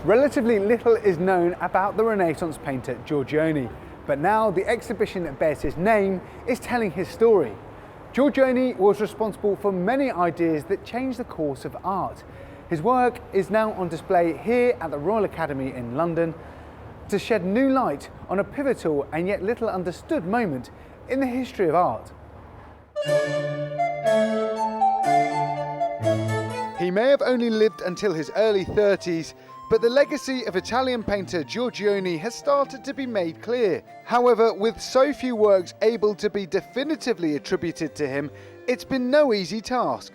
Relatively little is known about the Renaissance painter Giorgione, but now the exhibition that bears his name is telling his story. Giorgione was responsible for many ideas that changed the course of art. His work is now on display here at the Royal Academy in London to shed new light on a pivotal and yet little understood moment in the history of art. He may have only lived until his early 30s, but the legacy of Italian painter Giorgione has started to be made clear. However, with so few works able to be definitively attributed to him, it's been no easy task.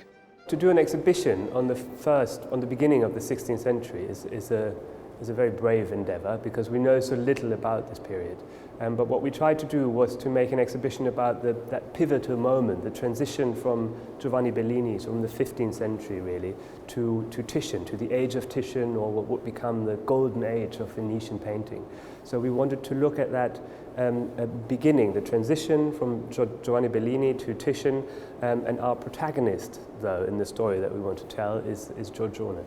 To do an exhibition on the beginning of the 16th century is a very brave endeavour, because we know so little about this period. But what we tried to do was to make an exhibition about that pivotal moment, the transition from Giovanni Bellini, from the 15th century really, to Titian, to the age of Titian, or what would become the golden age of Venetian painting. So we wanted to look at that beginning, the transition from Giovanni Bellini to Titian, and our protagonist, though, in the story that we want to tell is Giorgione.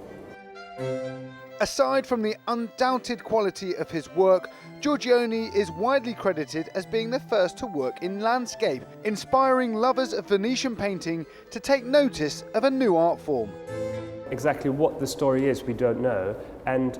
Aside from the undoubted quality of his work, Giorgione is widely credited as being the first to work in landscape, inspiring lovers of Venetian painting to take notice of a new art form. Exactly what the story is, we don't know, and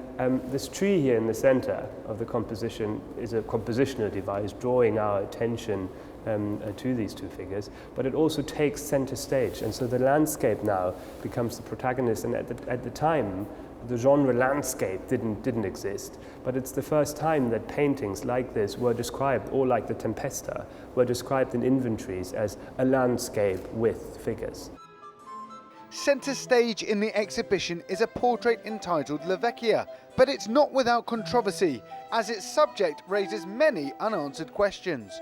this tree here in the centre of the composition is a compositional device drawing our attention to these two figures, but it also takes centre stage, and so the landscape now becomes the protagonist. And at the time, the genre landscape didn't exist, but it's the first time that paintings like this were described, or like the Tempesta, were described in inventories as a landscape with figures. Centre stage in the exhibition is a portrait entitled La Vecchia, but it's not without controversy, as its subject raises many unanswered questions.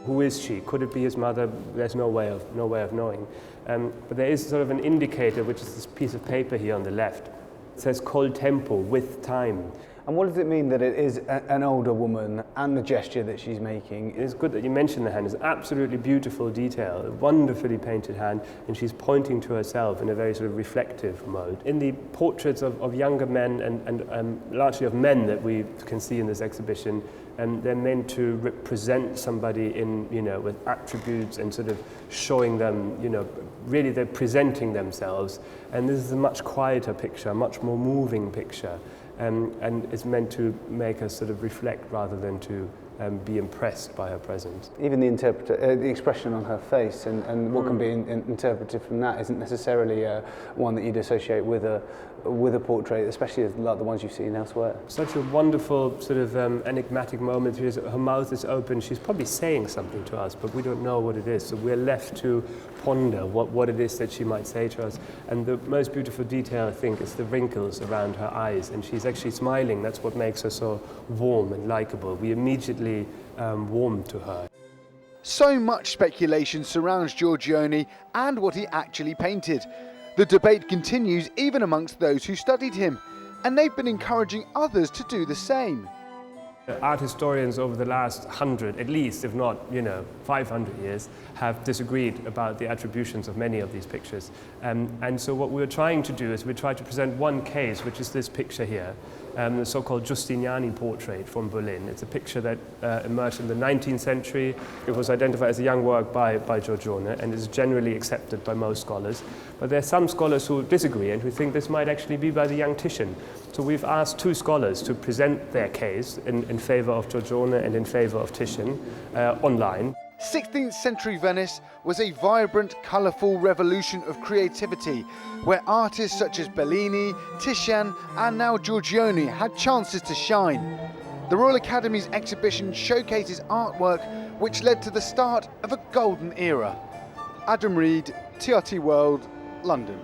Who is she? Could it be his mother? There's no way of knowing. But there is sort of an indicator, which is this piece of paper here on the left. It says col tempo, with time. And what does it mean that it is an older woman and the gesture that she's making? It's good that you mentioned the hand. It's absolutely beautiful detail, a wonderfully painted hand, and she's pointing to herself in a very sort of reflective mode. In the portraits of younger men and largely of men that we can see in this exhibition, they're meant to represent somebody with attributes and sort of showing them, really they're presenting themselves. And this is a much quieter picture, a much more moving picture. And it's meant to make us sort of reflect rather than to be impressed by her presence. Even the expression on her face and what can be interpreted from that isn't necessarily one that you'd associate with a portrait, especially like the ones you've seen elsewhere. Such a wonderful sort of enigmatic moment. Her mouth is open. She's probably saying something to us, but we don't know what it is. So we're left to ponder what it is that she might say to us. And the most beautiful detail, I think, is the wrinkles around her eyes. And she's actually smiling. That's what makes her so warm and likable. We immediately warm to her. So much speculation surrounds Giorgione and what he actually painted. The debate continues even amongst those who studied him, and they've been encouraging others to do the same. Art historians over the last 100, at least, if not, 500 years, have disagreed about the attributions of many of these pictures. And so what we're trying to do is we try to present one case, which is this picture here, the so-called Giustiniani portrait from Berlin. It's a picture that emerged in the 19th century. It was identified as a young work by Giorgione and is generally accepted by most scholars. But there are some scholars who disagree and who think this might actually be by the young Titian. So we've asked two scholars to present their case in favour of Giorgione and in favour of Titian online. 16th century Venice was a vibrant, colourful revolution of creativity, where artists such as Bellini, Titian and now Giorgione had chances to shine. The Royal Academy's exhibition showcases artwork which led to the start of a golden era. Adam Reed, TRT World, London.